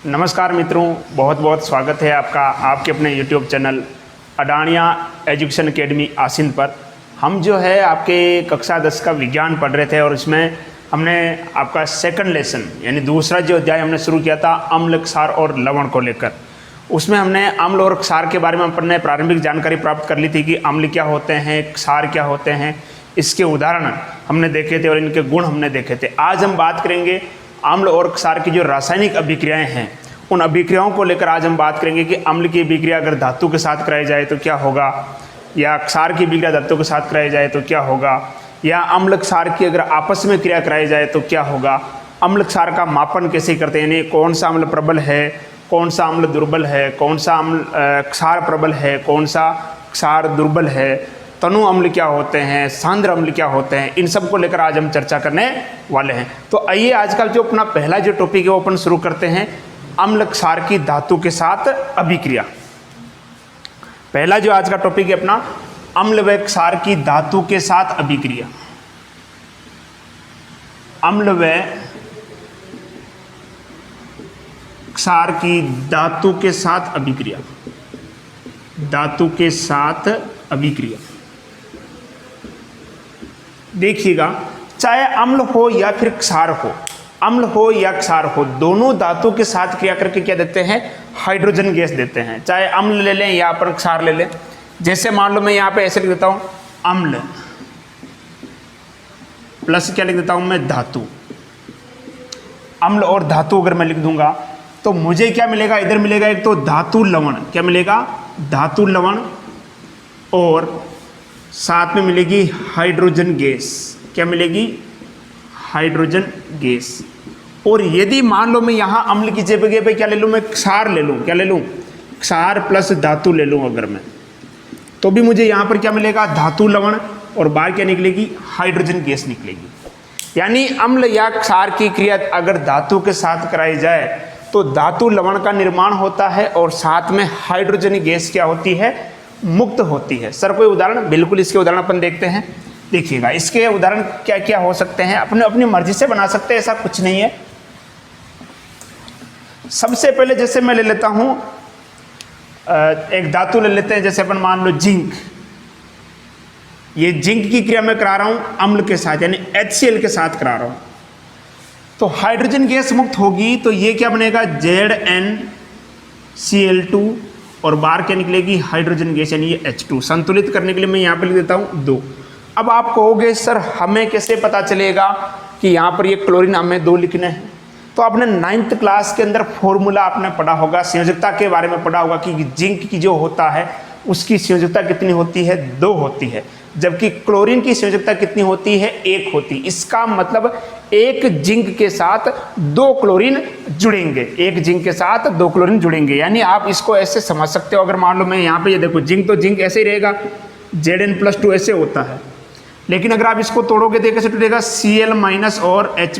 नमस्कार मित्रों, बहुत बहुत स्वागत है आपका आपके अपने YouTube channel Adania education academy Asind पर। हम जो है आपके कक्षा 10 का विज्ञान पढ़ रहे थे और इसमें हमने आपका सेकंड लेसन यानी दूसरा जो अध्याय हमने शुरू किया था अम्ल, क्षार और लवण को लेकर। उसमें हमने अम्ल और क्षार के बारे में अपने प्रारंभिक जानकारी प्राप्त कर ली थी कि अम्ल क्या होते हैं, क्षार क्या होते हैं, इसके उदाहरण हमने देखे थे और इनके गुण हमने देखे थे। आज हम बात करेंगे अम्ल और क्षार की जो रासायनिक अभिक्रियाएं हैं उन अभिक्रियाओं को लेकर। आज हम बात करेंगे कि अम्ल की अभिक्रिया अगर धातु के साथ कराई जाए तो क्या होगा, या क्षार की अभिक्रिया धातु के साथ कराई जाए तो क्या होगा, या अम्ल क्षार की अगर आपस में क्रिया कराई जाए तो क्या होगा, अम्ल क्षार का मापन कैसे करते हैं, यानी कौन सा अम्ल प्रबल है, कौन सा अम्ल दुर्बल है, कौन सा अम्ल क्षार प्रबल है, कौन सा क्षार दुर्बल है, तनु अम्ल क्या होते हैं, सांद्र अम्ल क्या होते हैं, इन सब को लेकर आज हम चर्चा करने वाले हैं। तो आइए आज का जो अपना पहला जो टॉपिक है वो अपन शुरू करते हैं, अम्ल क्षार की धातु के साथ अभिक्रिया। पहला जो आज का टॉपिक है अपना अम्ल व क्षार की धातु के साथ अभिक्रिया। अम्ल व क्षार की धातु के साथ अभिक्रिया, धातु के साथ अभिक्रिया। देखिएगा, चाहे अम्ल हो या फिर क्षार हो, अम्ल हो या क्षार हो, दोनों धातु के साथ क्रिया करके क्या देते हैं, हाइड्रोजन गैस देते हैं। चाहे अम्ल ले लें या अपन क्षार ले लें। जैसे मान लो मैं यहाँ पे ऐसे लिख देता हूँ अम्ल प्लस क्या लिख देता हूँ मैं धातु। अम्ल और धातु अगर मैं लिख दूंगा तो मुझे क्या मिलेगा, इधर मिलेगा एक तो धातु लवण, क्या मिलेगा, धातु लवण, और साथ में मिलेगी हाइड्रोजन गैस, क्या मिलेगी, हाइड्रोजन गैस। और यदि मान लो मैं यहाँ अम्ल की जगह पे क्या ले लूँ, मैं क्षार ले लूँ, क्या ले लूँ, क्षार प्लस धातु ले लूँ अगर मैं, तो भी मुझे यहाँ पर क्या मिलेगा, धातु लवण, और बाहर क्या निकलेगी, हाइड्रोजन गैस निकलेगी। यानी अम्ल या क्षार की क्रिया अगर धातु के साथ कराई जाए तो धातु लवण का निर्माण होता है और साथ में हाइड्रोजन गैस क्या होती है, मुक्त होती है। सर कोई उदाहरण, बिल्कुल इसके उदाहरण अपन देखते हैं। देखिएगा इसके उदाहरण क्या क्या हो सकते हैं, अपने अपनी मर्जी से बना सकते हैं, ऐसा कुछ नहीं है। सबसे पहले जैसे मैं ले लेता हूं एक धातु ले लेते हैं, जैसे अपन मान लो जिंक। ये जिंक की क्रिया मैं करा रहा हूं अम्ल के साथ यानी HCl के साथ करा रहा हूं, तो हाइड्रोजन गैस मुक्त होगी तो ये क्या बनेगा, ZnCl2, और बाहर क्या निकलेगी, हाइड्रोजन गैस यानी ये H2। संतुलित करने के लिए मैं यहाँ पे लिख देता हूँ 2। अब आप कहोगे सर हमें कैसे पता चलेगा कि यहाँ पर ये क्लोरीन हमें 2 लिखने हैं। तो आपने 9th क्लास के अंदर फॉर्मूला आपने पढ़ा होगा, संयोजकता के बारे में पढ़ा होगा कि जिंक की जो होता है उसकी संयोजकता कितनी होती है, 2 होती है, जबकि क्लोरीन की संयोजकता कितनी होती है, 1 होती। इसका मतलब एक जिंक के साथ 2 क्लोरीन जुड़ेंगे, एक जिंक के साथ 2 क्लोरीन जुड़ेंगे। यानी आप इसको ऐसे समझ सकते हो, अगर मान लो मैं यहाँ पे ये देखो जिंक, तो जिंक ऐसे ही रहेगा, Zn+2 ऐसे होता है, लेकिन अगर आप इसको तोड़ोगे तो कैसे टूटेगा, Cl- और H+।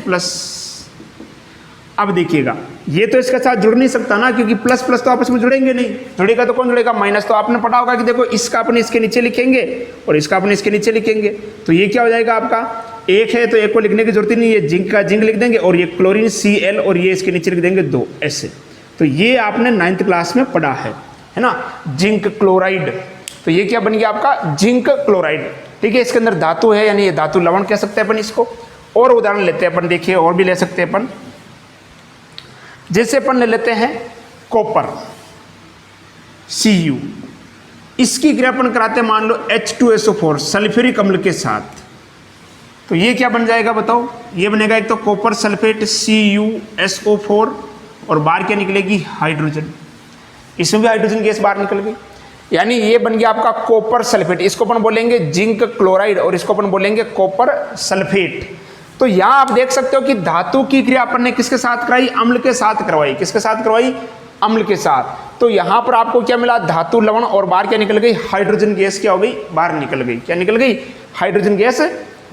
अब देखिएगा ये तो इसके साथ जुड़ नहीं सकता ना, क्योंकि प्लस प्लस तो आपस में जुड़ेंगे नहीं, जुड़ेगा तो कौन जुड़ेगा, माइनस। तो आपने पढ़ा होगा कि देखो इसका अपने इसके नीचे लिखेंगे और इसका अपने इसके नीचे लिखेंगे, तो ये क्या हो जाएगा आपका, एक है तो एक को लिखने की जरूरत ही नहीं है, जिंक का जिंक लिख देंगे और ये क्लोरीन Cl और ये इसके नीचे लिख देंगे 2 ऐसे। तो ये आपने 9th क्लास में पढ़ा है ना, जिंक क्लोराइड। तो ये क्या बन गया आपका, जिंक क्लोराइड। ठीक है, इसके अंदर धातु है यानी ये धातु लवण कह सकते हैं अपन इसको। और उदाहरण लेते हैं अपन, देखिए और भी ले सकते हैं अपन। जैसे अपन ले लेते हैं कॉपर Cu, इसकी क्रिया अपन कराते हैं मान लो H2SO4 सल्फ्यूरिक अम्ल के साथ, तो ये क्या बन जाएगा बताओ, ये बनेगा एक तो कॉपर सल्फेट CuSO4 और बाहर क्या निकलेगी, हाइड्रोजन। इसमें भी हाइड्रोजन गैस बाहर निकल गई, यानी ये बन गया आपका कॉपर सल्फेट। इसको अपन बोलेंगे जिंक क्लोराइड और इसको अपन बोलेंगे कॉपर सल्फेट। तो यहाँ आप देख सकते हो कि धातु की क्रिया अपन ने किसके साथ कराई, अम्ल के साथ करवाई। किसके साथ करवाई, अम्ल के साथ। तो यहाँ पर आपको क्या मिला, धातु लवण, और बाहर क्या निकल गई, हाइड्रोजन गैस क्या हो गई, बाहर निकल गई। क्या निकल गई, हाइड्रोजन गैस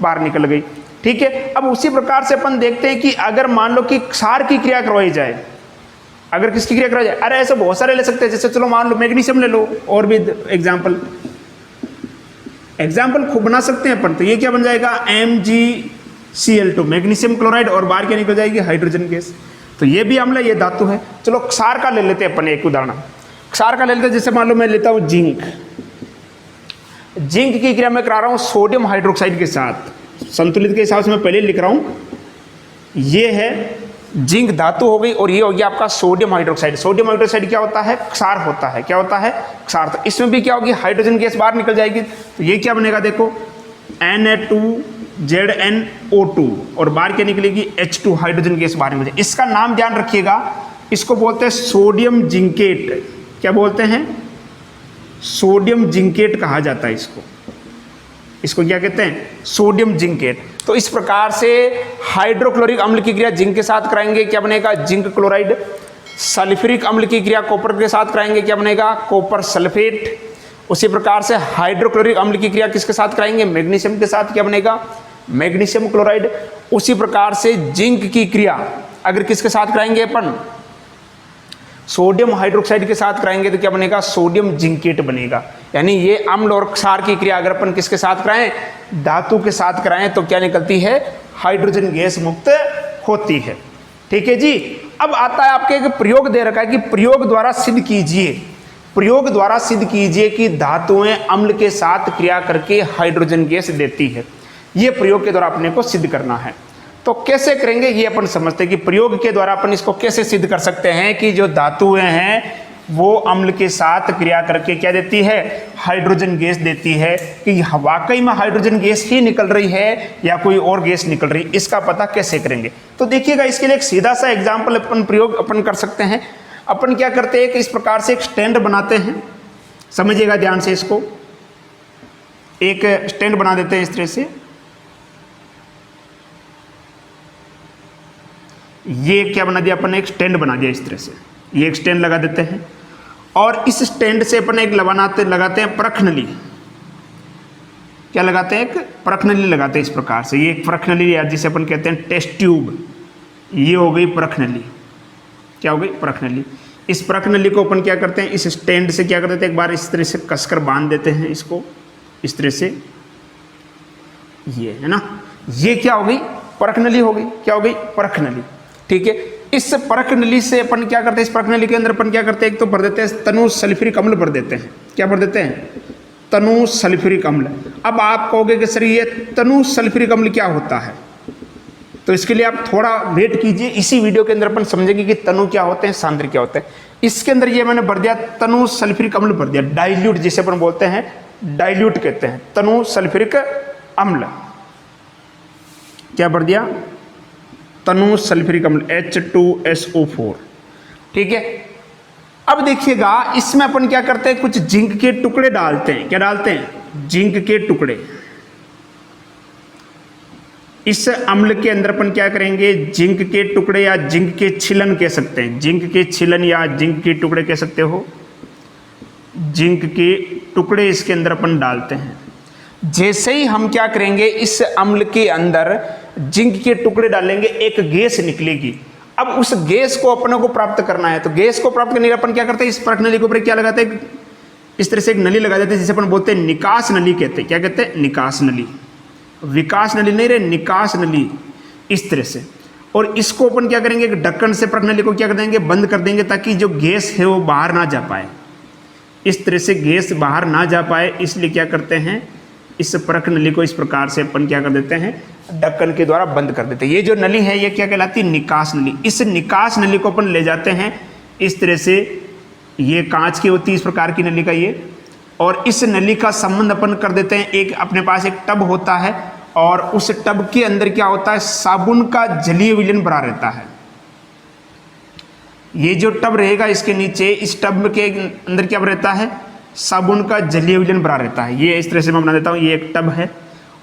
बाहर निकल गई। ठीक है, अब उसी प्रकार से अपन देखते हैं कि अगर मान लो कि क्षार की क्रिया करवाई जाए, अगर किसकी क्रिया कराई जाए, अरे ऐसे बहुत सारे ले सकते हैं। जैसे चलो मान लो मैग्नीशियम ले लो, और भी एग्जाम्पल खूब बना सकते हैं अपन। तो ये क्या बन जाएगा, MgCl2 मैग्नीशियम क्लोराइड, और बाहर क्या निकल जाएगी, हाइड्रोजन गैस। तो तो ये भी अम्ल है, ये धातु है। चलो क्षार का ले लेते हैं अपन एक उदाहरण। क्षार का ले लेते हैं, जैसे मान लो मैं लेता हूँ जिंक। जिंक की क्रिया मैं करा रहा हूँ सोडियम हाइड्रोक्साइड के साथ, संतुलित के हिसाब से मैं पहले लिख रहा हूँ। ये है जिंक धातु हो गई और ये हो गया आपका सोडियम हाइड्रोक्साइड। सोडियम हाइड्रोक्साइड क्या होता है? क्षार होता है। क्या होता है? क्षार। तो इसमें भी क्या होगी? हाइड्रोजन गैस बाहर निकल जाएगी। तो ये क्या बनेगा? देखो Na2ZnO2 और बाहर क्या निकलेगी? H2 हाइड्रोजन गैस बाहर निकल जाएगी। इसका नाम ध्यान रखिएगा, इसको बोलते हैं सोडियम जिंकेट। क्या बोलते हैं? सोडियम जिंकेट कहा जाता है इसको। इसको क्या कहते हैं? Sodium zincate. तो इस प्रकार से हाइड्रोक्लोरिक अम्ल की क्रिया जिंक के साथ कराएंगे, क्या बनेगा? Zinc chloride. सल्फ्यूरिक अम्ल की क्रिया कॉपर के साथ कराएंगे, क्या बनेगा? Copper sulphate. उसी प्रकार से हाइड्रोक्लोरिक अम्ल की क्रिया किसके साथ कराएंगे? मैग्नीशियम के साथ, क्या बनेगा? Magnesium chloride. उसी प्रकार से जिंक की क्रिया अगर किसके साथ कराएंगे अपन? सोडियम हाइड्रोक्साइड के साथ कराएंगे तो क्या बनेगा? सोडियम जिंकेट बनेगा। यानी ये अम्ल और क्षार की क्रिया अगर अपन किसके साथ कराएं? धातु के साथ कराएं तो क्या निकलती है? हाइड्रोजन गैस मुक्त होती है। ठीक है जी। अब आता है आपके एक प्रयोग दे रखा है कि प्रयोग द्वारा सिद्ध कीजिए, प्रयोग द्वारा सिद्ध कीजिए कि धातुएं अम्ल के साथ क्रिया करके हाइड्रोजन गैस देती है। ये प्रयोग के द्वारा अपने को सिद्ध करना है। तो कैसे करेंगे ये अपन समझते हैं कि प्रयोग के द्वारा अपन इसको कैसे सिद्ध कर सकते हैं कि जो धातुएं हैं वो अम्ल के साथ क्रिया करके क्या देती है? हाइड्रोजन गैस देती है। कि वाकई में हाइड्रोजन गैस ही निकल रही है या कोई और गैस निकल रही है, इसका पता कैसे करेंगे? तो देखिएगा, इसके लिए एक सीधा सा एग्जाम्पल अपन प्रयोग अपन कर सकते हैं। अपन क्या करते हैं कि इस प्रकार से एक स्टैंड बनाते हैं, समझिएगा ध्यान से। इसको एक स्टैंड बना देते हैं इस तरह से। ये क्या बना दिया अपन ने? एक स्टैंड बना दिया इस तरह से। ये एक स्टैंड लगा देते हैं और इस स्टैंड से अपन एक लगाते हैं परख नली। क्या लगाते हैं? एक परख नली लगाते हैं इस प्रकार से। ये एक परख नली है जिसे अपन कहते हैं टेस्ट ट्यूब। ये हो गई परख नली। क्या हो गई? परख नली। इस परख नली को अपन क्या करते हैं? इस स्टैंड से क्या करते हैं? एक बार इस तरह से कसकर बांध देते हैं इसको इस तरह से। ये है ना, ये क्या हो गई? परख नली हो गई। क्या हो गई? परख नली। ठीक है। इस परख नली से अपन क्या करते हैं? इस परख नली के अंदर अपन क्या करते हैं? एक तो भर देते हैं तनु सल्फ्यूरिक अम्ल भर देते हैं। क्या भर देते हैं? तनु सल्फ्यूरिक अम्ल। अब आप कहोगे कि सर ये तनु सल्फ्यूरिक अम्ल क्या होता है? तो इसके लिए आप थोड़ा वेट कीजिए, इसी वीडियो के अंदर अपन समझेंगे कि तनु क्या होते हैं, सांद्र क्या होते हैं। इसके अंदर ये मैंने भर दिया तनु सल्फ्यूरिक अम्ल भर दिया, डाइल्यूट जिसे अपन बोलते हैं, डाइल्यूट कहते हैं, तनु सल्फ्यूरिक अम्ल। क्या भर दिया? तनु सल्फ्यूरिक अम्ल H2SO4। ठीक है। अब देखिएगा, इसमें अपन क्या करते हैं? कुछ जिंक के टुकड़े डालते हैं। क्या डालते हैं? जिंक के टुकड़े। इस अम्ल के अंदर अपन क्या करेंगे? जिंक के टुकड़े या जिंक के छिलन कह सकते हैं, जिंक के छिलन या जिंक के टुकड़े कह सकते हो। जिंक के टुकड़े इसके अंदर अपन डालते हैं। जैसे ही हम क्या करेंगे? इस अम्ल के अंदर जिंक के टुकड़े डालेंगे, एक गैस निकलेगी। अब उस गैस को अपने को प्राप्त करना है, तो गैस को प्राप्त करने के लिए अपन क्या करते हैं? इस परख नली के ऊपर क्या लगाते हैं? इस तरह से एक नली लगा देते हैं जिसे अपन बोलते हैं निकास नली कहते हैं। क्या कहते हैं? निकास नली। विकास नली नहीं रहे, निकास नली। इस तरह से। और इसको अपन क्या करेंगे? एक ढक्कन से परख नली को क्या कर देंगे? बंद कर देंगे, ताकि जो गैस है वो बाहर ना जा पाए। इस तरह से गैस बाहर ना जा पाए, इसलिए क्या करते हैं? इस परख नली को इस प्रकार से अपन क्या कर देते हैं? ढक्कन के द्वारा बंद कर देते हैं। ये जो नली है ये क्या कहलाती है? निकास नली। इस निकास नली को अपन ले जाते हैं इस तरह से। ये कांच की होती है इस प्रकार की नली का ये, और इस नली का संबंध अपन कर देते हैं, एक अपने पास एक टब होता है और उस टब के अंदर क्या होता है? साबुन का जलीय विलयन भरा रहता है। ये जो टब रहेगा इसके नीचे, इस टब के अंदर क्या रहता है? साबुन का जलीय विलयन भरा रहता है। ये इस तरह से मैं बना देता हूँ, ये एक टब है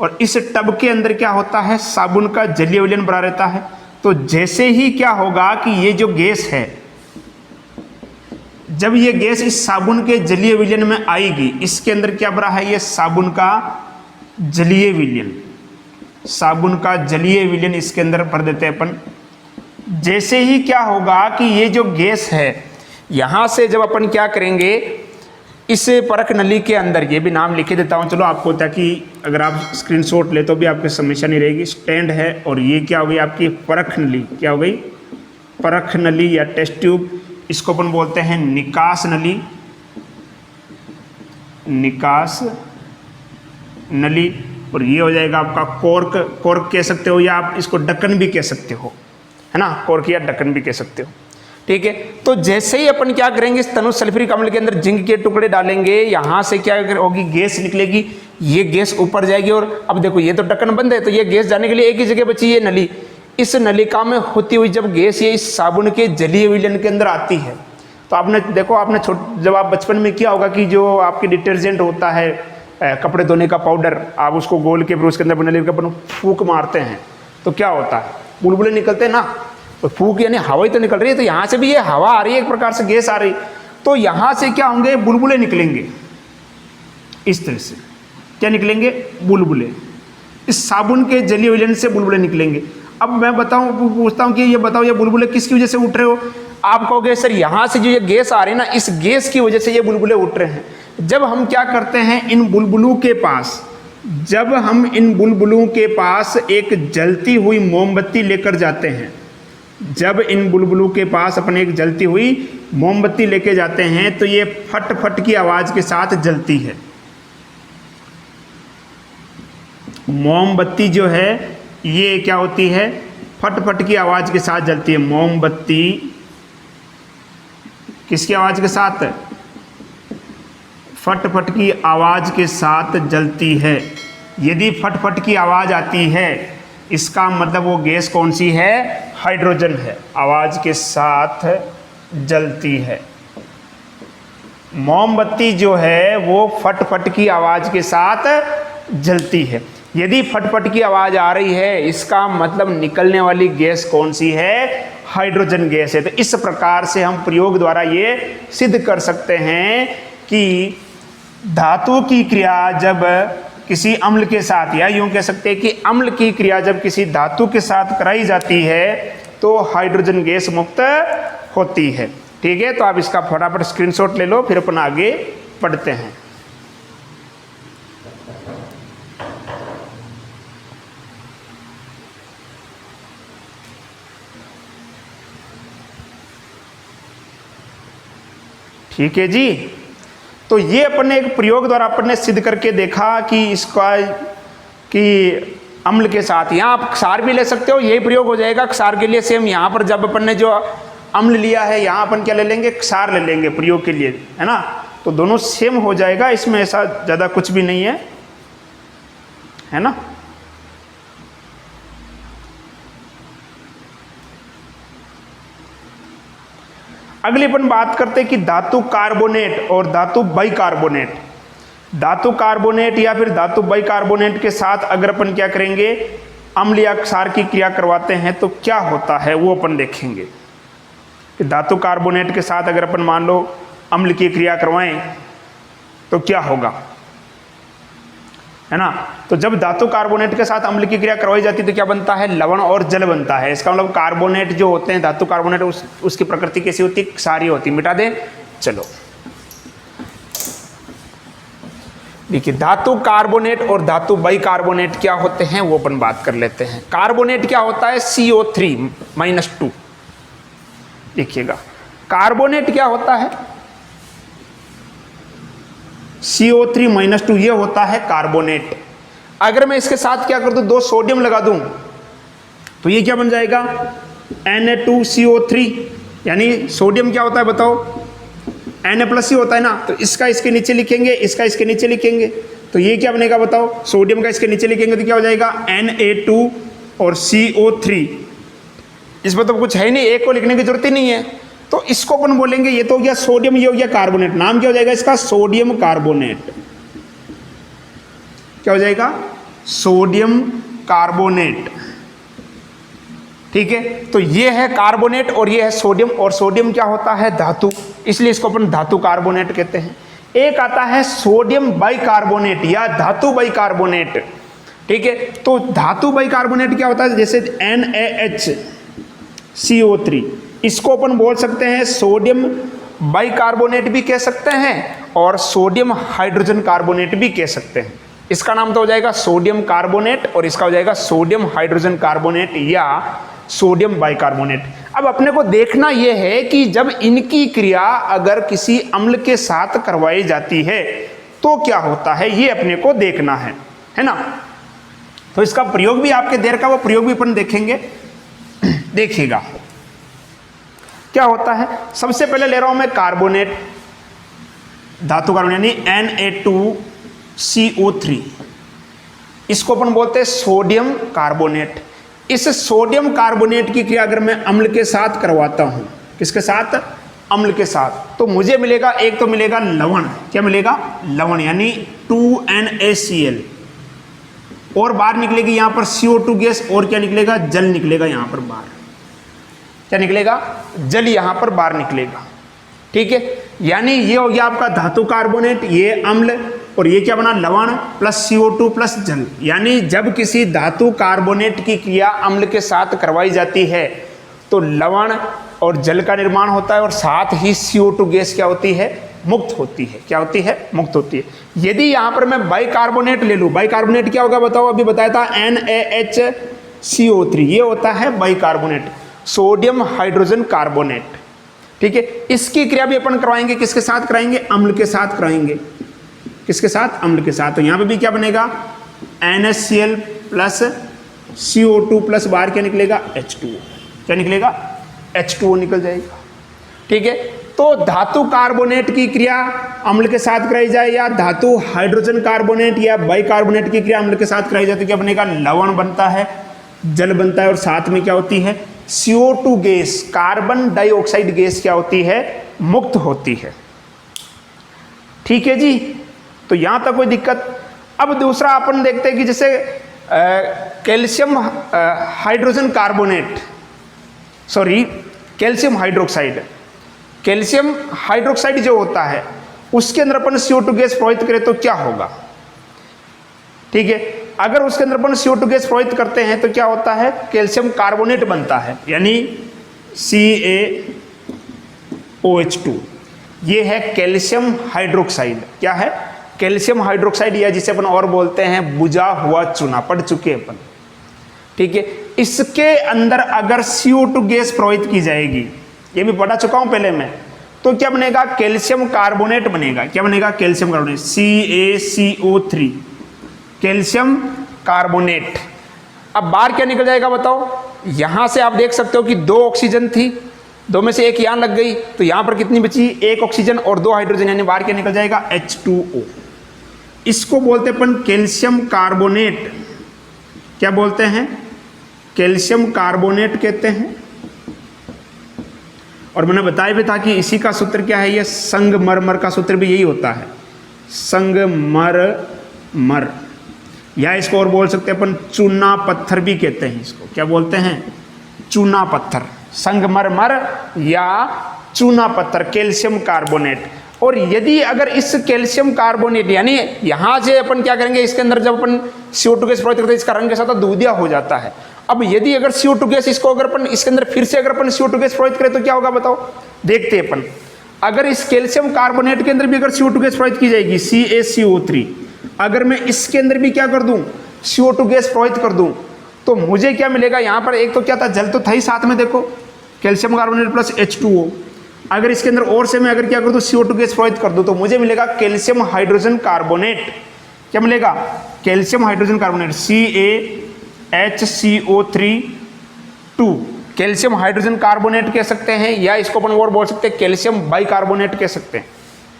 और इस टब के अंदर क्या होता है? साबुन का जलीय विलयन भरा रहता है। तो जैसे ही क्या होगा कि ये जो गैस है, जब ये गैस इस साबुन के जलीय विलयन में आएगी, इसके अंदर क्या भरा है? ये साबुन का जलीय विलयन। साबुन का जलीय विलयन इसके अंदर भर देते हैं अपन। जैसे ही क्या होगा कि ये जो गैस है, यहां से जब अपन क्या करेंगे? इस परख नली के अंदर, ये भी नाम लिखे देता हूँ चलो आपको, ताकि अगर आप स्क्रीनशॉट ले तो भी आपकी समस्या नहीं रहेगी। स्टैंड है और ये क्या हो गई? आपकी परख नली। क्या हो गई? परख नली या टेस्ट ट्यूब, इसको अपन बोलते हैं निकास नली, निकास नली। और ये हो जाएगा आपका कॉर्क, कॉर्क कह सकते हो या आप इसको ढक्कन भी कह सकते हो, है ना, कॉर्क या ढक्कन भी कह सकते हो। ठीक है, तो जैसे ही अपन क्या करेंगे, इस तनु सल्फ्यूरिक अम्ल के अंदर जिंक के टुकड़े डालेंगे, यहां से क्या होगी, गैस निकलेगी, ये गैस ऊपर जाएगी। और अब देखो ये तो ढक्कन बंद है, तो ये गैस जाने के लिए एक ही जगह बची है, नली। इस नलिका में होती हुई जब गैस ये इस साबुन के जलीय विलयन के अंदर आती है, तो आपने देखो, आपने जब आप बचपन में किया होगा कि जो आपकी डिटर्जेंट होता है, कपड़े धोने का पाउडर, आप उसको गोल के फिर उसके अंदर नली का फूंक मारते हैं, तो क्या होता है, बुलबुले निकलते हैं ना। तो फूंक यानी हवा ही तो निकल रही है, तो यहाँ से भी ये हवा आ रही है, एक प्रकार से गैस आ रही, तो यहाँ से क्या होंगे, बुलबुले निकलेंगे। इस तरह से क्या निकलेंगे, बुलबुले, इस साबुन के जलीय विलयन से बुलबुले निकलेंगे। अब मैं पूछता हूँ कि ये बताओ, ये बुलबुले किसकी वजह से उठ रहे हो? आप कहोगे सर यहाँ से जो ये गैस आ रही है ना, इस गैस की वजह से ये बुलबुले उठ रहे हैं। जब हम क्या करते हैं, इन बुलबुलों के पास, जब हम इन बुलबुलों के पास एक जलती हुई मोमबत्ती लेकर जाते हैं, जब इन बुलबुलों के पास अपने एक जलती हुई मोमबत्ती लेके जाते हैं, तो ये फट फट की आवाज के साथ जलती है। मोमबत्ती जो है ये क्या होती है, फट फट की आवाज के साथ जलती है। मोमबत्ती किसकी आवाज के साथ, फट फट की आवाज के साथ जलती है। यदि फट फट की आवाज आती है, इसका मतलब वो गैस कौन सी है, हाइड्रोजन है, आवाज के साथ जलती है। मोमबत्ती जो है वो फट फट की आवाज के साथ जलती है। यदि फट फट की आवाज आ रही है, इसका मतलब निकलने वाली गैस कौन सी है, हाइड्रोजन गैस है। तो इस प्रकार से हम प्रयोग द्वारा ये सिद्ध कर सकते हैं कि धातु की क्रिया जब किसी अम्ल के साथ, या यूं कह सकते हैं कि अम्ल की क्रिया जब किसी धातु के साथ कराई जाती है, तो हाइड्रोजन गैस मुक्त होती है। ठीक है, तो आप इसका फटाफट स्क्रीनशॉट ले लो, फिर अपन आगे पढ़ते हैं। ठीक है जी, तो ये अपन ने एक प्रयोग द्वारा अपन ने सिद्ध करके देखा कि इसका कि अम्ल के साथ, यहाँ आप क्षार भी ले सकते हो, यही प्रयोग हो जाएगा क्षार के लिए सेम। यहाँ पर जब अपन ने जो अम्ल लिया है, यहाँ अपन क्या ले लेंगे, क्षार ले लेंगे प्रयोग के लिए, है ना। तो दोनों सेम हो जाएगा, इसमें ऐसा ज़्यादा कुछ भी नहीं है ना। अगली अपन बात करते हैं कि धातु कार्बोनेट और धातु बाइकार्बोनेट। धातु कार्बोनेट या फिर धातु बाइकार्बोनेट के साथ अगर अपन क्या करेंगे, अम्ल या क्षार की क्रिया करवाते हैं, तो क्या होता है वो अपन देखेंगे। कि धातु कार्बोनेट के साथ अगर अपन मान लो अम्ल की क्रिया करवाएं तो क्या होगा, है ना। तो जब धातु कार्बोनेट के साथ अम्ल की क्रिया करवाई जाती है तो क्या बनता है, लवण और जल बनता है। इसका मतलब कार्बोनेट जो होते हैं, धातु कार्बोनेट, उसकी प्रकृति कैसी होती है, क्षारीय होती है। मिटा दें, चलो देखिए, धातु कार्बोनेट और धातु बाइकार्बोनेट क्या होते हैं वो अपन बात कर लेते हैं। कार्बोनेट क्या होता है, CO3-2। देखिएगा, कार्बोनेट क्या होता है, CO3-2, ये होता है कार्बोनेट। अगर मैं इसके साथ क्या कर दूं, 2 सोडियम लगा दूं, तो ये क्या बन जाएगा, Na2CO3। यानी सोडियम क्या होता है बताओ, Na+ होता है ना। तो इसका इसके नीचे लिखेंगे, इसका इसके नीचे लिखेंगे, तो ये क्या बनेगा बताओ, सोडियम का इसके नीचे लिखेंगे तो क्या हो जाएगा, Na2 और CO3। इसमें तो कुछ है नहीं, एक को लिखने की जरूरत ही नहीं है। तो इसको अपन बोलेंगे, ये तो हो गया सोडियम, ये हो गया कार्बोनेट। नाम क्या हो जाएगा इसका, सोडियम कार्बोनेट। क्या हो जाएगा, सोडियम कार्बोनेट। ठीक है, तो ये है कार्बोनेट और ये है सोडियम। और सोडियम क्या होता है, धातु, इसलिए इसको अपन धातु कार्बोनेट कहते हैं। एक आता है सोडियम बाइकार्बोनेट या धातु बाइकार्बोनेट। ठीक है, तो धातु बाइकार्बोनेट क्या होता है, जैसे NaHCO3, इसको अपन बोल सकते हैं सोडियम बाइकार्बोनेट भी कह सकते हैं और सोडियम हाइड्रोजन कार्बोनेट भी कह सकते हैं। इसका नाम तो हो जाएगा सोडियम कार्बोनेट और इसका हो जाएगा सोडियम हाइड्रोजन कार्बोनेट या सोडियम बाइकार्बोनेट। अब अपने को देखना यह है कि जब इनकी क्रिया अगर किसी अम्ल के साथ करवाई जाती है तो क्या होता है, ये अपने को देखना है ना। तो इसका प्रयोग भी आपके देर का वो प्रयोग भी अपन देखेंगे। देखिएगा क्या होता है। सबसे पहले ले रहा हूं मैं कार्बोनेट, धातु कार्बोनेट यानी Na2CO3, इसको अपन बोलते हैं सोडियम कार्बोनेट। इस सोडियम कार्बोनेट की क्रिया अगर मैं अम्ल के साथ करवाता हूं, किसके साथ, अम्ल के साथ, तो मुझे मिलेगा, एक तो मिलेगा लवण, क्या मिलेगा, लवण यानी 2NaCl, और बाहर निकलेगी यहां पर CO2 गैस, और क्या निकलेगा, जल निकलेगा यहां पर बाहर, क्या निकलेगा, जल यहां पर बाहर निकलेगा। ठीक है, यानी ये हो गया आपका धातु कार्बोनेट, ये अम्ल, और ये क्या बना, लवण प्लस CO2 प्लस जल। यानी जब किसी धातु कार्बोनेट की क्रिया अम्ल के साथ करवाई जाती है तो लवण और जल का निर्माण होता है, और साथ ही CO2 गैस क्या होती है, मुक्त होती है। क्या होती है, मुक्त होती है। यदि यहां पर मैं बाइकार्बोनेट ले लूं, बाइकार्बोनेट क्या होगा बताओ, अभी बताया था NaHCO3, ये होता है बाइकार्बोनेट, सोडियम हाइड्रोजन कार्बोनेट। ठीक है, इसकी क्रिया भी अपन करवाएंगे, किसके साथ कराएंगे, अम्ल के साथ कराएंगे, किसके साथ, अम्ल के साथ। तो यहां पे भी क्या बनेगा, NaCl प्लस CO2 प्लस बाहर क्या निकलेगा, H2O, क्या निकलेगा, H2O निकल जाएगा। ठीक है, तो धातु कार्बोनेट की क्रिया अम्ल के साथ कराई जाए या धातु हाइड्रोजन कार्बोनेट या बाइकार्बोनेट की क्रिया अम्ल के साथ कराई जाए तो क्या बनेगा, लवण बनता है, जल बनता है, और साथ में क्या होती है, CO2 gas, carbon dioxide gas क्या होती है, मुक्त होती है। ठीक है जी, तो यहां तक कोई दिक्कत। अब दूसरा अपन देखते हैं कि जैसे calcium hydrogen carbonate, sorry calcium hydroxide, calcium hydroxide जो होता है उसके अंदर अपन CO2 गैस प्रवाहित करें तो क्या होगा। ठीक है, अगर उसके अंदर अपन CO2 गैस प्रवाहित करते हैं तो क्या होता है, कैल्शियम कार्बोनेट बनता है, यानी CaOH2, ये है कैल्शियम हाइड्रोक्साइड। क्या है, कैल्शियम हाइड्रोक्साइड, या जिसे अपन और बोलते हैं बुझा हुआ चूना, पढ़ चुके अपन। ठीक है, इसके अंदर अगर CO2 गैस प्रवाहित की जाएगी, ये भी पढ़ा चुका हूं पहले मैं, तो क्या बनेगा, कैल्शियम कार्बोनेट बनेगा। क्या बनेगा, calcium carbonate, CaCO3, calcium carbonate. अब बाहर क्या निकल जाएगा बताओ, यहां से आप देख सकते हो कि 2 ऑक्सीजन थी, 2 में से एक यहां लग गई, तो यहां पर कितनी बची, 1 ऑक्सीजन और 2 हाइड्रोजन, यानी बाहर क्या निकल जाएगा, H2O। इसको बोलते हैं अपन कैल्शियम कार्बोनेट। क्या बोलते हैं, कैल्शियम कार्बोनेट कहते हैं। और मैंने बताया भी था कि इसी का सूत्र क्या है, ये संगमरमर का सूत्र भी यही होता है, संगमरमर, या इसको और बोल सकते हैं अपन चूना पत्थर भी कहते हैं इसको। क्या बोलते हैं, चूना पत्थर, संगमरमर या चूना पत्थर, कैल्शियम कार्बोनेट। और यदि अगर इस कैल्शियम कार्बोनेट, यानी यहां से अपन क्या करेंगे, इसके अंदर जब अपन CO2 गैस प्रवाहित करते हैं, इसका रंग कैसा होता है, दूधिया हो जाता है। अब यदि अगर CO2 गैस, इसको अगर अपन इसके अंदर फिर से अगर अपन CO2 गैस प्रवाहित करें तो क्या होगा बताओ, देखते हैं अपन। अगर इस कैल्शियम कार्बोनेट के अंदर भी अगर CO2 गैस प्रवाहित की जाएगी, CaCO3, अगर मैं इसके अंदर भी क्या कर दूं, CO2 गैस प्रवाहित कर दूं, तो मुझे क्या मिलेगा, यहां पर एक तो क्या था, जल तो था ही साथ में, देखो कैल्शियम कार्बोनेट प्लस H2O। अगर इसके अंदर और से मैं अगर क्या कर दूं, CO2 गैस प्रवाहित कर दूं, तो मुझे मिलेगा कैल्शियम हाइड्रोजन कार्बोनेट। क्या मिलेगा, calcium hydrogen carbonate, CaHCO3 calcium hydrogen carbonate कह सकते हैं, या इसको अपन और बोल सकते हैं कैल्शियम बाइकार्बोनेट कह सकते हैं।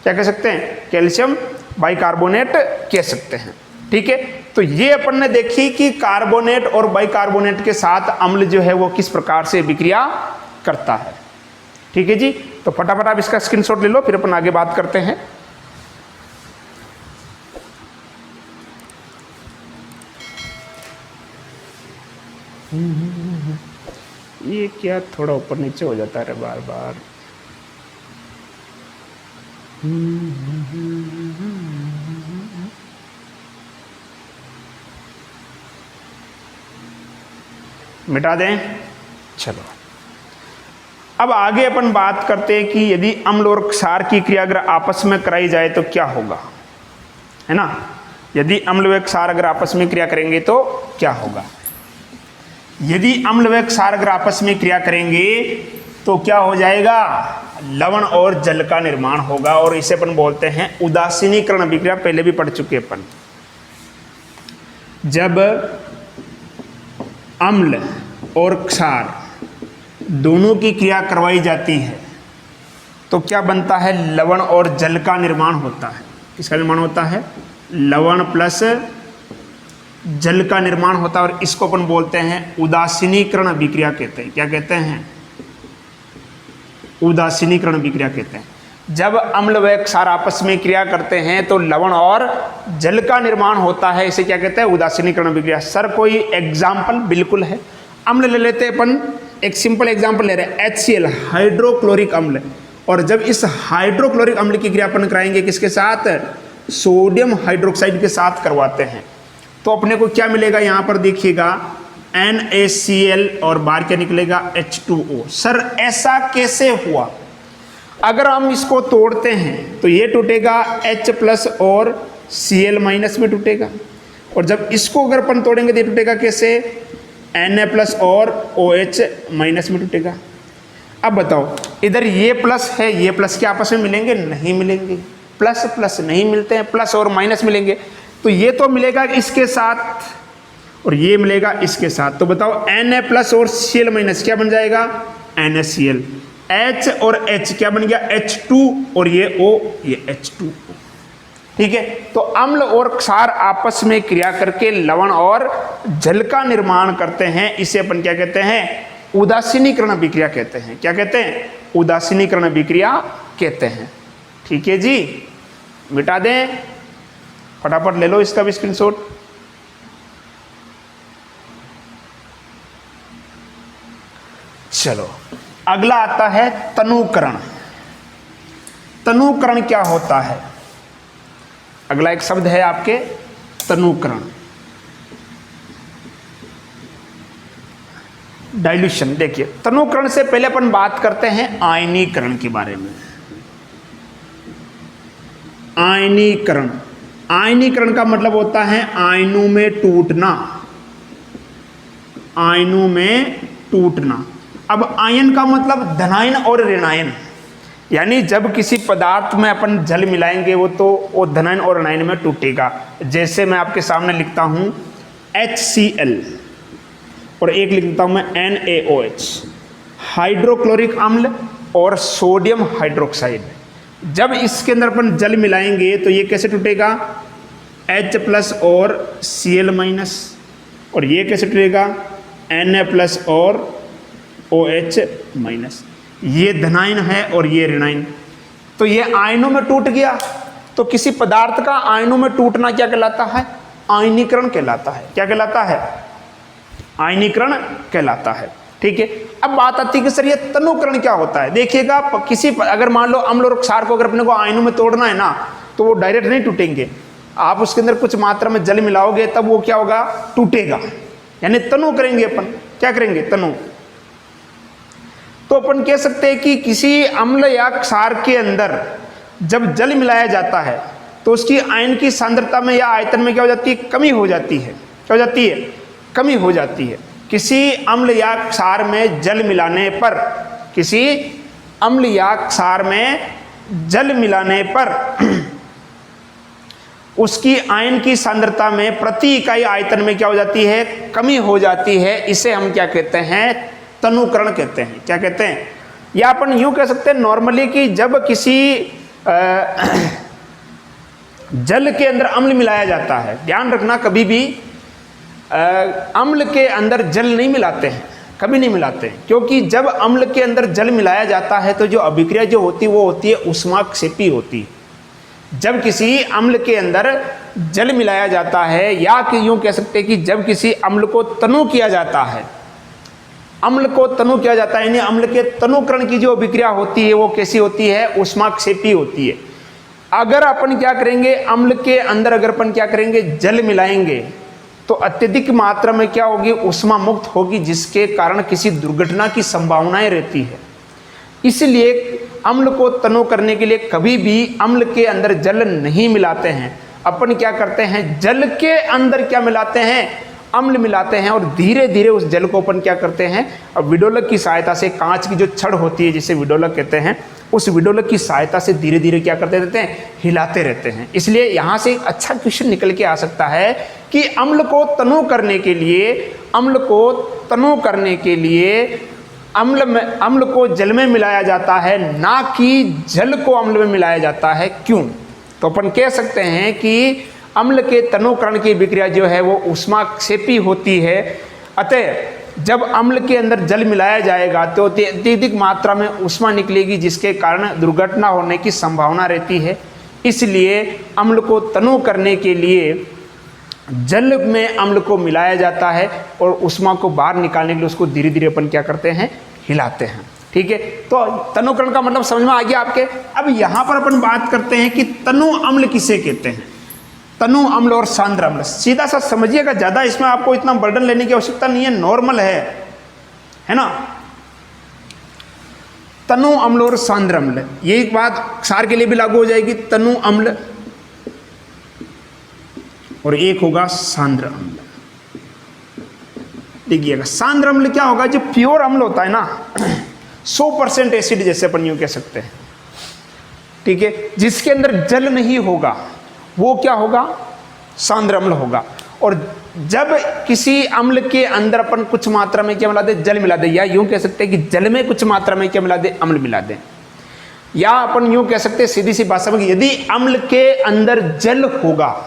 क्या कह सकते हैं, कैल्शियम बाइकार्बोनेट कह सकते हैं। ठीक है, तो ये अपन ने देखी कि कार्बोनेट और बाइकार्बोनेट के साथ अम्ल जो है वो किस प्रकार से विक्रिया करता है। ठीक है जी, तो फटाफट आप इसका स्क्रीनशॉट ले लो, फिर अपन आगे बात करते हैं। ये क्या थोड़ा ऊपर नीचे हो जाता है बार बार। मिटा दें, चलो अब आगे अपन बात करते हैं कि यदि अम्ल और क्षार की क्रिया अगर आपस में कराई जाए तो क्या होगा, है ना। यदि अम्ल व क्षार अगर आपस में क्रिया करेंगे तो क्या होगा। यदि अम्ल व क्षार अगर आपस में क्रिया करेंगे तो क्या हो जाएगा, लवण और जल का निर्माण होगा, और इसे अपन बोलते हैं उदासीनीकरण अभिक्रिया। पहले भी पढ़ चुके अपन। जब अम्ल और क्षार दोनों की क्रिया करवाई जाती है तो क्या बनता है, लवण और जल का निर्माण होता है। किसका निर्माण होता है, लवण प्लस जल का निर्माण होता है, और इसको अपन बोलते हैं उदासीनीकरण अभिक्रिया कहते हैं। क्या कहते हैं, उदासीनीकरण अभिक्रिया कहते हैं। जब अम्ल व क्षार आपस में क्रिया करते हैं तो लवण और जल का निर्माण होता है, इसे क्या कहते हैं, उदासीनीकरण अभिक्रिया। सर कोई एग्जाम्पल? बिल्कुल है, अम्ल ले लेते हैं अपन, एक सिंपल एग्जाम्पल ले रहे हैं, HCl हाइड्रोक्लोरिक अम्ल। और जब इस हाइड्रोक्लोरिक अम्ल की क्रिया अपन कराएंगे किसके साथ, सोडियम हाइड्रोक्साइड के साथ करवाते हैं, तो अपने को क्या मिलेगा, यहाँ पर देखिएगा NaCl और बाहर क्या निकलेगा, H2O। सर ऐसा कैसे हुआ? अगर हम इसको तोड़ते हैं तो ये टूटेगा H प्लस और Cl माइनस में टूटेगा, और जब इसको अगर अपन तोड़ेंगे तो ये टूटेगा कैसे, Na प्लस और OH माइनस में टूटेगा। अब बताओ, इधर ये प्लस है, ये प्लस के आपस में मिलेंगे, नहीं मिलेंगे, प्लस प्लस नहीं मिलते हैं, प्लस और माइनस मिलेंगे, तो ये तो मिलेगा इसके साथ और ये मिलेगा इसके साथ। तो बताओ Na प्लस और Cl माइनस क्या बन जाएगा, NaCl। H और H क्या बन गया, H2, और ये O, ये H2O। ठीक है, तो अम्ल और क्षार आपस में क्रिया करके लवण और जल का निर्माण करते हैं, इसे अपन क्या कहते हैं, उदासीनीकरण अभिक्रिया कहते हैं। क्या कहते हैं, उदासीनीकरण अभिक्रिया कहते हैं। ठीक है जी, मिटा दें, फटाफट ले लो इसका भी स्क्रीनशॉट। चलो अगला आता है तनुकरण। तनुकरण क्या होता है, अगला एक शब्द है आपके तनुकरण। डाइल्यूशन। देखिए, तनुकरण से पहले अपन बात करते हैं आयनीकरण के बारे में। आयनीकरण, आयनीकरण का मतलब होता है आयनों में टूटना, आयनों में टूटना। अब आयन का मतलब धनायन और ऋणायन, यानी जब किसी पदार्थ में अपन जल मिलाएंगे वो धनायन और ऋणायन में टूटेगा। जैसे मैं आपके सामने लिखता हूं HCl और एक लिख देता हूं मैं NaOH, हाइड्रोक्लोरिक अम्ल और सोडियम हाइड्रोक्साइड। जब इसके अंदर अपन जल मिलाएंगे तो ये कैसे टूटेगा, H प्लस और Cl माइनस, और ये कैसे टूटेगा, Na प्लस और OH माइनस। ये धनायन है और ये ऋणायन, तो ये आयनों में टूट गया। तो किसी पदार्थ का आयनों में टूटना क्या कहलाता है, आयनीकरण कहलाता है। क्या कहलाता है, आयनीकरण कहलाता है। ठीक है, अब बात आती है कि सर ये तनुकरण क्या होता है। देखिएगा, किसी अगर मान लो अम्ल और क्षार को अगर अपने को आयनों में तोड़ना है ना, तो वो डायरेक्ट नहीं टूटेंगे, आप उसके अंदर कुछ मात्रा में जल मिलाओगे तब वो क्या होगा, टूटेगा, यानी तनु करेंगे अपन। क्या करेंगे, तनु। तो अपन कह सकते हैं कि किसी अम्ल या क्षार के अंदर जब जल मिलाया जाता है तो उसकी आयन की सांद्रता में या आयतन में क्या हो जाती है, कमी हो जाती है। क्या हो जाती है, कमी हो जाती है। किसी अम्ल या क्षार में जल मिलाने पर, किसी अम्ल या क्षार में जल मिलाने पर उसकी आयन की सांद्रता में प्रति इकाई आयतन में क्या हो जाती है, कमी हो जाती है। इसे हम क्या कहते हैं, तनुकरण कहते हैं। क्या कहते हैं, या अपन यूं कह सकते हैं नॉर्मली कि जब किसी जल के अंदर अम्ल मिलाया जाता है, ध्यान रखना कभी भी अम्ल के अंदर जल नहीं मिलाते हैं, कभी नहीं मिलाते हैं, क्योंकि जब अम्ल के अंदर जल मिलाया जाता है तो जो अभिक्रिया जो होती है वो होती है ऊष्माक्षेपी होती है। जब किसी अम्ल के अंदर जल मिलाया जाता है, या कि यूं कह सकते हैं कि जब किसी अम्ल को तनु किया जाता है, अम्ल को तनु किया जाता है, यानी अम्ल के तनुकरण की जो अभिक्रिया होती है वो कैसी होती है, ऊष्माक्षेपी होती है। अगर अपन क्या करेंगे, अम्ल के अंदर अगर अपन क्या करेंगे, जल मिलाएंगे तो अत्यधिक मात्रा में क्या होगी, ऊष्मा मुक्त होगी, जिसके कारण किसी दुर्घटना की संभावनाएं रहती है। इसलिए अम्ल को तनु करने के लिए कभी भी अम्ल के अंदर जल नहीं मिलाते हैं। अपन क्या करते हैं, जल के अंदर क्या मिलाते हैं, अम्ल मिलाते हैं और धीरे धीरे उस जल को अपन क्या करते हैं, अब विडोलक की सहायता से, कांच की जो छड़ होती है जिसे विडोलक कहते हैं, उस विडोलक की सहायता से धीरे धीरे क्या करते रहते हैं, हिलाते रहते हैं। इसलिए यहाँ से एक अच्छा क्वेश्चन निकल के आ सकता है कि अम्ल को तनु करने के लिए, अम्ल को जल में मिलाया जाता है, ना कि जल को अम्ल में मिलाया जाता है। क्यों? तो अपन कह सकते हैं कि अम्ल के तनुकरण की विक्रिया जो है वो ऊष्माक्षेपी होती है। अतः जब अम्ल के अंदर जल मिलाया जाएगा तो अत्यधिक मात्रा में ऊष्मा निकलेगी, जिसके कारण दुर्घटना होने की संभावना रहती है। इसलिए अम्ल को तनु करने के लिए जल में अम्ल को मिलाया जाता है और ऊष्मा को बाहर निकालने के लिए उसको धीरे धीरे अपन क्या करते हैं, हिलाते हैं। ठीक है, तो तनुकरण का मतलब समझ में आ गया आपके। अब यहाँ पर अपन बात करते हैं कि तनु अम्ल किसे कहते हैं, तनु अम्ल और सांद्र अम्ल। सीधा सा समझिएगा, ज़्यादा इसमें आपको इतना बर्डन लेने की आवश्यकता नहीं है, नॉर्मल है ना। तनु अम्ल और सांद्र अम्ल, यही बात क्षार के लिए भी लागू हो जाएगी। तनु अम्ल और एक होगा सांद्र अम्ल। देखिएगा, सांद्र अम्ल क्या होगा, जो प्योर अम्ल होता है ना, 100% एसिड जैसे अपन यूं कह सकते हैं, ठीक है, जिसके अंदर जल नहीं होगा वो क्या होगा, सांद्र अम्ल होगा। और जब किसी अम्ल के अंदर अपन कुछ मात्रा में क्या मिला दे, जल मिला दे, या यूं कह सकते हैं कि जल में कुछ मात्रा में क्या मिला दे, अम्ल मिला दे, या अपन यूं कह सकते हैं सीधी सी भाषा में, यदि अम्ल के अंदर जल होगा,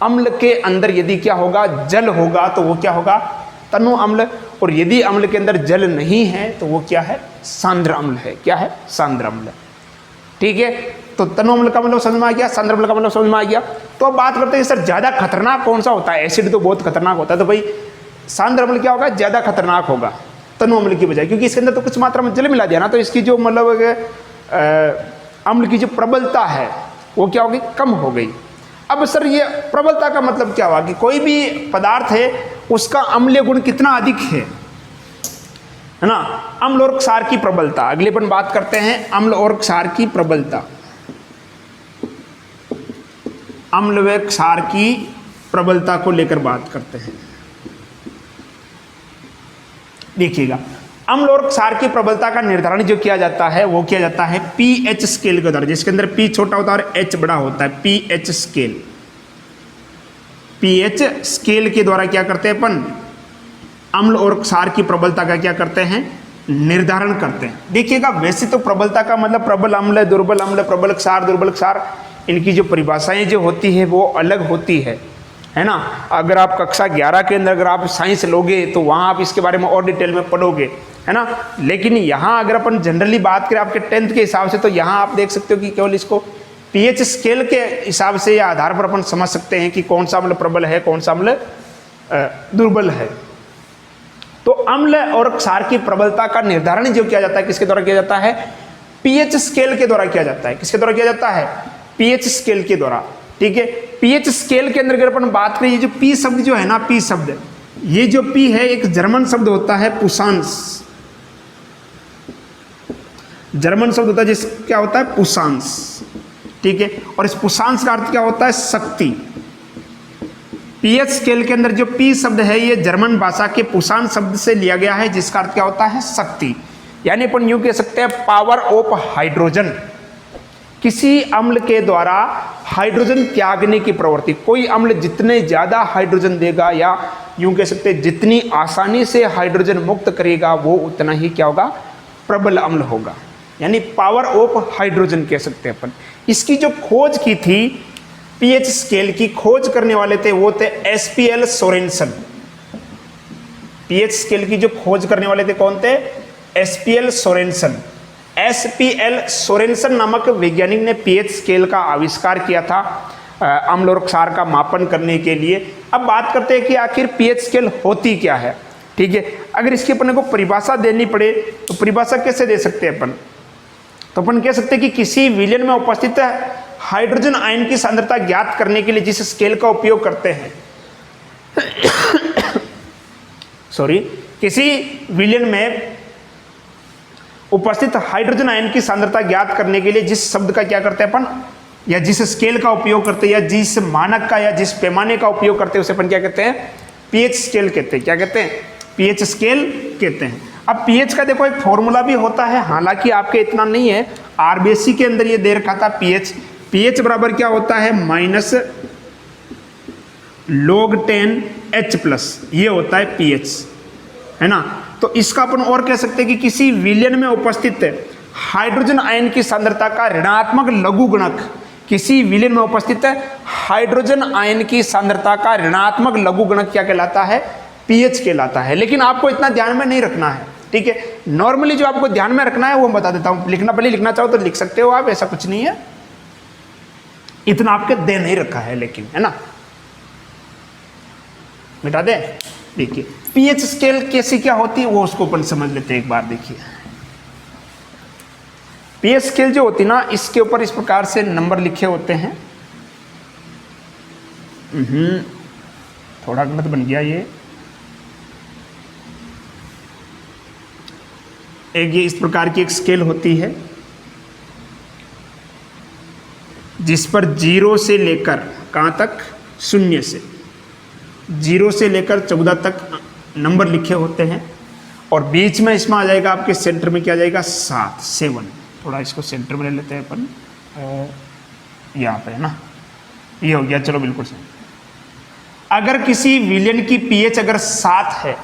अम्ल के अंदर यदि क्या होगा, जल होगा, तो वो क्या होगा, तनु अम्ल। और यदि अम्ल के अंदर जल नहीं है तो वो क्या है, सांद्र अम्ल है। क्या है, सांद्र अम्ल। ठीक है, तो तनु अम्ल का मतलब समझ में आ गया, सांद्र अम्ल का मतलब समझ में आ गया। तो अब बात करते हैं सर ज़्यादा खतरनाक कौन सा होता है, एसिड तो बहुत खतरनाक होता है, तो भाई सांद्र अम्ल क्या होगा, ज़्यादा खतरनाक होगा तनु अम्ल की बजाय, क्योंकि इसके अंदर तो कुछ मात्रा में जल मिला दिया ना, तो इसकी जो मतलब अम्ल की जो प्रबलता है वो क्या होगी, कम हो गई। अब सर ये प्रबलता का मतलब क्या हुआ कि कोई भी पदार्थ है उसका अम्लीय गुण कितना अधिक है ना। अम्ल और क्षार की प्रबलता, अगले अपन बात करते हैं अम्ल और क्षार की प्रबलता। अम्ल व क्षार की प्रबलता को लेकर बात करते हैं। देखिएगा, अम्ल और क्षार की प्रबलता का निर्धारण जो किया जाता है वो किया जाता है पीएच स्केल के द्वारा, जिसके अंदर पी छोटा होता है और एच बड़ा होता है। पीएच स्केल, पीएच स्केल के द्वारा क्या करते हैं अपन, अम्ल और क्षार की प्रबलता का क्या करते हैं, निर्धारण करते हैं। देखिएगा, वैसे तो प्रबलता का मतलब प्रबल अम्ल, दुर्बल अम्ल, प्रबल क्षार, दुर्बल क्षार, इनकी जो परिभाषाएं जो होती है वो अलग होती है ना। अगर आप कक्षा 11 के अंदर अगर आप साइंस लोगे तो वहाँ आप इसके बारे में और डिटेल में पढ़ोगे, है ना। लेकिन यहाँ अगर अपन जनरली बात करें आपके 10th के हिसाब से, तो यहाँ आप देख सकते हो कि केवल इसको पीएच स्केल के हिसाब से या आधार पर अपन समझ सकते हैं कि कौन सा अम्ल प्रबल है, कौन सा अम्ल दुर्बल है। तो अम्ल और क्षार की प्रबलता का निर्धारण जो किया जाता है किसके द्वारा किया जाता है, पीएच स्केल के द्वारा किया जाता है। किसके द्वारा किया जाता है, पीएच स्केल के द्वारा। ठीक है, पीएच स्केल के अंदर अगर अपन बात करें, ये जो पी शब्द जो है ना, पी शब्द, ये जो पी है एक जर्मन शब्द होता है पुसांस, जर्मन शब्द होता है जिस क्या होता है, पुसांस। ठीक है, और इस पुसांस का अर्थ क्या होता है, शक्ति। पीएच स्केल के अंदर जो पी शब्द है ये जर्मन भाषा के पुसान शब्द से लिया गया है, जिसका अर्थ क्या होता है, शक्ति। यानी अपन यूं कह सकते हैं पावर ऑफ हाइड्रोजन। किसी अम्ल के द्वारा हाइड्रोजन त्यागने की प्रवृत्ति, कोई अम्ल जितने ज्यादा हाइड्रोजन देगा या यूं कह सकते हैं जितनी आसानी से हाइड्रोजन मुक्त करेगा वो उतना ही क्या होगा, प्रबल अम्ल होगा। यानी पावर ऑफ हाइड्रोजन कह सकते हैं अपन। इसकी जो खोज की थी, पीएच स्केल की खोज करने वाले थे वो थे एसपीएल सोरेनसन। पीएच स्केल की जो खोज करने वाले थे कौन थे, एसपीएल सोरेनसन। एसपीएल सोरेनसन नामक वैज्ञानिक ने पीएच स्केल का आविष्कार किया था अम्ल और क्षार का मापन करने के लिए। अब बात करते हैं कि आखिर पीएच स्केल होती क्या है। ठीक है, अगर इसकी अपन को परिभाषा देनी पड़े तो परिभाषा कैसे दे सकते हैं अपन, तो अपन कह सकते हैं कि किसी विलयन में उपस्थित हाइड्रोजन आयन की सांद्रता ज्ञात करने के लिए जिस स्केल का उपयोग करते हैं किसी विलयन में उपस्थित हाइड्रोजन आयन की सांद्रता ज्ञात करने के लिए जिस शब्द का क्या करते हैं अपन, या जिस स्केल का उपयोग करते हैं, या जिस मानक का या जिस पैमाने का उपयोग करते हैं, उसे अपन क्या कहते हैं, पीएच स्केल कहते हैं। क्या कहते हैं? पीएच स्केल कहते हैं। अब पीएच का देखो एक फॉर्मूला भी होता है, हालांकि आपके इतना नहीं है, आरबीएससी के अंदर ये दे रखा था पीएच। पीएच बराबर क्या होता है? माइनस log 10 H+, ये होता है पीएच, है ना। तो इसका अपन और कह सकते हैं कि किसी विलयन में उपस्थित हाइड्रोजन आयन की सांद्रता का ऋणात्मक लघुगणक, किसी विलयन में उपस्थित हाइड्रोजन आयन की सांद्रता का ऋणात्मक लघुगणक क्या कहलाता है? पीएच कहलाता है। लेकिन आपको इतना ध्यान में नहीं रखना है, ठीक है। नॉर्मली जो आपको ध्यान में रखना है वो बता देता हूं, लिखना पहले लिखना चाहो तो लिख सकते हो आप, ऐसा कुछ नहीं है, इतना आपके दे नहीं रखा है, लेकिन है ना, मिटा दे। देखिए पीएच स्केल कैसी क्या होती है वो उसको अपन समझ लेते हैं एक बार। देखिए पीएच स्केल जो होती ना, इसके ऊपर इस प्रकार से नंबर लिखे होते हैं। थोड़ा गलत बन गया ये, एक ये इस प्रकार की एक स्केल होती है जिस पर 0 से लेकर कहां तक? 0 से 0 से लेकर 14 तक नंबर लिखे होते हैं, और बीच में इसमें आ जाएगा आपके सेंटर में क्या आ जाएगा? 7। थोड़ा इसको सेंटर में ले लेते हैं अपन, यहाँ पे है ना, ये हो गया, चलो बिल्कुल सही। अगर किसी विलयन की पीएच अगर 7 है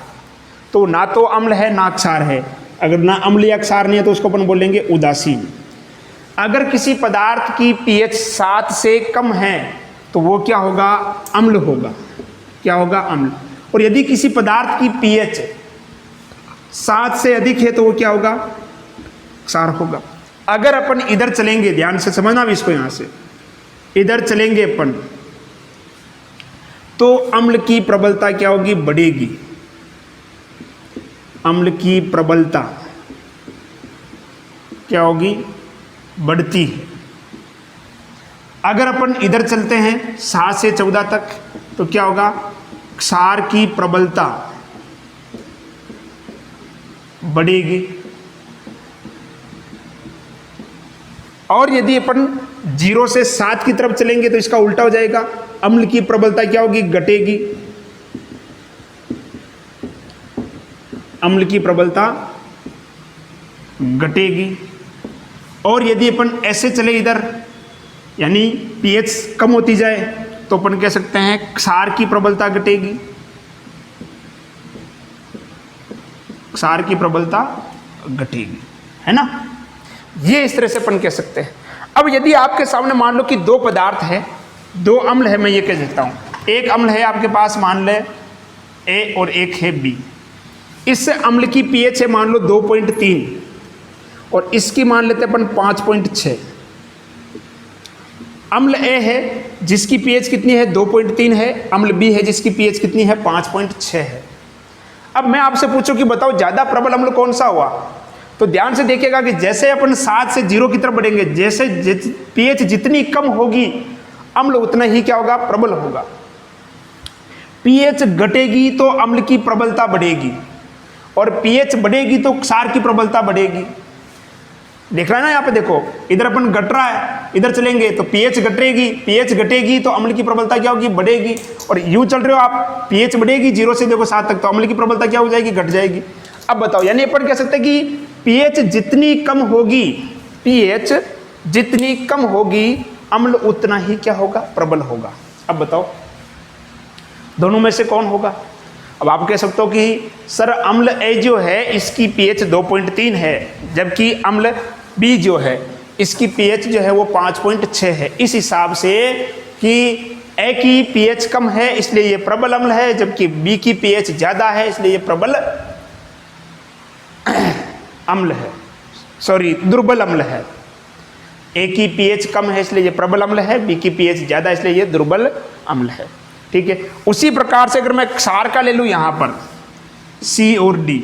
तो ना तो अम्ल है ना क्षार है। अगर ना अम्ल या क्षार नहीं है तो उसको अपन बोलेंगे उदासीन। अगर किसी पदार्थ की पीएच 7 से कम है तो वो क्या होगा? अम्ल होगा। क्या होगा? अम्ल। और यदि किसी पदार्थ की पीएच 7 से अधिक है तो वो क्या होगा? क्षार होगा। अगर अपन इधर चलेंगे, ध्यान से समझना भी इसको, यहां से इधर चलेंगे अपन तो अम्ल की प्रबलता क्या होगी? बढ़ेगी। अम्ल की प्रबलता क्या होगी? बढ़ती है। अगर अपन इधर चलते हैं 7 से 14 तक तो क्या होगा? क्षार की प्रबलता बढ़ेगी। और यदि अपन 0 से 7 की तरफ चलेंगे तो इसका उल्टा हो जाएगा, अम्ल की प्रबलता क्या होगी? घटेगी। अम्ल की प्रबलता घटेगी। और यदि अपन ऐसे चले इधर, यानी पीएच कम होती जाए तो अपन कह सकते हैं क्षार की प्रबलता घटेगी। क्षार की प्रबलता घटेगी, है ना। ये इस तरह से अपन कह सकते हैं। अब यदि आपके सामने मान लो कि 2 पदार्थ है, 2 अम्ल है, मैं ये कह सकता हूं एक अम्ल है आपके पास, मान ले ए और एक है बी। इस अम्ल की पीएच है मान लो 2.3 और इसकी मान लेते अपन 5.6। अम्ल ए है जिसकी पीएच कितनी है? 2.3 है। अम्ल बी है जिसकी पीएच कितनी है? 5.6 है। अब मैं आपसे पूछूं कि बताओ ज्यादा प्रबल अम्ल कौन सा हुआ? तो ध्यान से देखिएगा कि जैसे अपन 7 से 0 की तरफ बढ़ेंगे, जैसे पीएच जितनी कम होगी अम्ल उतना ही क्या होगा? प्रबल होगा। पीएच घटेगी तो अम्ल की प्रबलता बढ़ेगी, और पीएच बढ़ेगी तो क्षार की प्रबलता बढ़ेगी। देख रहा है ना यहाँ पे, देखो इधर अपन घट रहा है, इधर चलेंगे तो पीएच घटेगी, पीएच घटेगी तो अम्ल की प्रबलता क्या होगी? बढ़ेगी। और यूं चल रहे हो आप, पीएच बढ़ेगी 0 से देखो 7 तक तो अम्ल की प्रबलता क्या हो जाएगी? घट जाएगी। अब बताओ, यानी अपन कह सकते हैं कि पीएच जितनी कम होगी, पीएच जितनी कम होगी अम्ल उतना ही क्या होगा? प्रबल होगा। अब बताओ दोनों में से कौन होगा? अब आप कह सकते हो कि सर अम्ल ए जो है इसकी पीएच 2.3 है, जबकि अम्ल बी जो है इसकी पीएच जो है वो 5.6 है। इस हिसाब से कि ए की पीएच कम है इसलिए ये प्रबल अम्ल है, जबकि बी की पीएच ज्यादा है इसलिए ये प्रबल अम्ल है, सॉरी दुर्बल अम्ल है। ए की पीएच कम है इसलिए ये प्रबल अम्ल है, बी की पीएच ज्यादा इसलिए ये दुर्बल अम्ल है। ठीक है। उसी प्रकार से अगर मैं क्षार का ले लूं यहां पर सी और डी,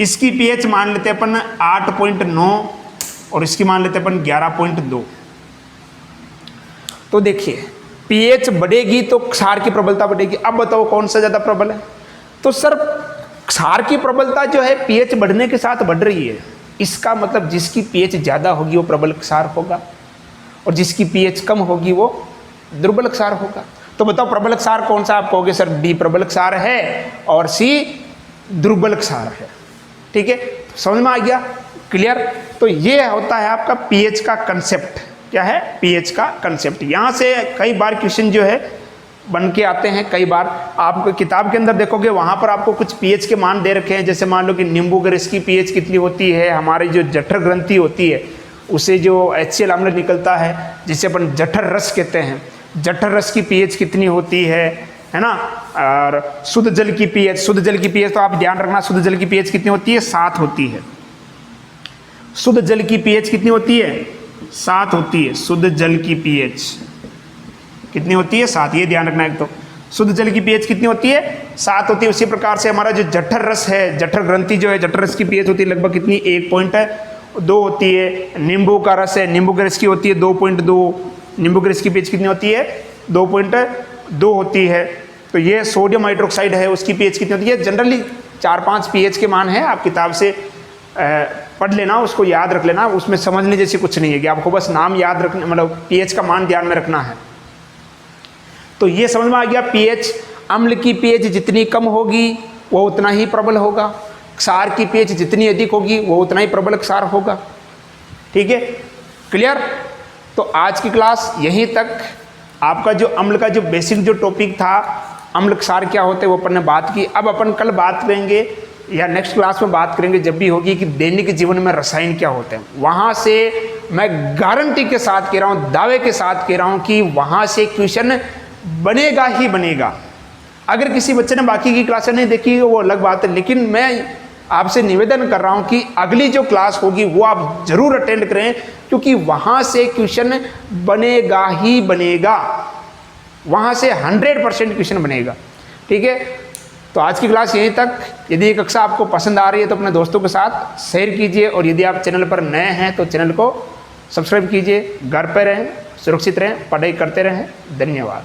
इसकी पीएच मान लेते हैं अपन 8.9 और इसकी मान लेते हैं अपन 11.2। तो देखिए पीएच बढ़ेगी तो क्षार की प्रबलता बढ़ेगी। अब बताओ कौन सा ज्यादा प्रबल है? तो सर क्षार की प्रबलता जो है पीएच बढ़ने के साथ बढ़ रही है, इसका मतलब जिसकी पीएच ज्यादा होगी वो प्रबल क्षार होगा और जिसकी पीएच कम होगी वो दुर्बल क्षार होगा। तो तो बताओ प्रबल क्षार कौन सा? आप कहोगे सर डी प्रबल क्षार है और सी दुर्बल क्षार है। ठीक है, समझ में आ गया? क्लियर? तो ये होता है आपका पीएच का कंसेप्ट। क्या है? पीएच का कंसेप्ट। यहाँ से कई बार क्वेश्चन जो है बन के आते हैं। कई बार आप किताब के अंदर देखोगे वहाँ पर आपको कुछ पीएच के मान दे रखे हैं। जैसे मान लो कि नींबू के रस की पीएच कितनी होती है, हमारी जो जठर ग्रंथि होती है उसे जो HCl अम्ल निकलता है जिसे अपन जठर रस कहते हैं, जठर रस की पीएच कितनी होती है ना। और शुद्ध जल की पीएच, शुद्ध जल की पीएच तो आप ध्यान रखना, शुद्ध जल की पीएच कितनी होती है? 7 होती है। शुद्ध जल की पीएच कितनी होती है? 7 होती है। शुद्ध जल की पीएच कितनी होती है? 7। ये ध्यान रखना है। तो शुद्ध जल की पीएच कितनी होती है? 7 होती है। उसी प्रकार से हमारा जो जठर रस है, जठर ग्रंथि जो है, जठर रस की पीएच होती है लगभग कितनी? 1.2 होती है। नींबू का रस है, नींबू के रस की होती है 2.2। नींबू के रस की पीएच कितनी होती है? 2.2 होती है। तो ये सोडियम हाइड्रोक्साइड है, उसकी पीएच कितनी होती है? जनरली 4-5 पीएच के मान है। आप किताब से पढ़ लेना, उसको याद रख लेना, उसमें समझने जैसी कुछ नहीं है कि आपको बस नाम याद रखना, मतलब पीएच का मान ध्यान में रखना है। तो ये समझ में आ गया। पीएच, अम्ल की पीएच जितनी कम होगी वो उतना ही प्रबल होगा, क्षार की पीएच जितनी अधिक होगी वो उतना ही प्रबल क्षार होगा। ठीक है, क्लियर? तो आज की क्लास यहीं तक। आपका जो अम्ल का जो बेसिक जो टॉपिक था, अम्ल क्षार क्या होते हैं, वो अपन ने बात की। अब अपन कल बात करेंगे या नेक्स्ट क्लास में बात करेंगे जब भी होगी कि दैनिक जीवन में रसायन क्या होते हैं। वहाँ से मैं गारंटी के साथ कह रहा हूँ, दावे के साथ कह रहा हूँ कि वहाँ से क्वेश्चन बनेगा ही बनेगा। अगर किसी बच्चे ने बाकी की क्लासें नहीं देखी वो अलग बात है, लेकिन मैं आपसे निवेदन कर रहा हूँ कि अगली जो क्लास होगी वो आप जरूर अटेंड करें, क्योंकि वहाँ से क्वेश्चन बनेगा ही बनेगा। वहाँ से 100% क्वेश्चन बनेगा। ठीक है, तो आज की क्लास यहीं तक। यदि ये कक्षा आपको पसंद आ रही है तो अपने दोस्तों के साथ शेयर कीजिए, और यदि आप चैनल पर नए हैं तो चैनल को सब्सक्राइब कीजिए। घर पर रहें, सुरक्षित रहें, पढ़ाई करते रहें। धन्यवाद।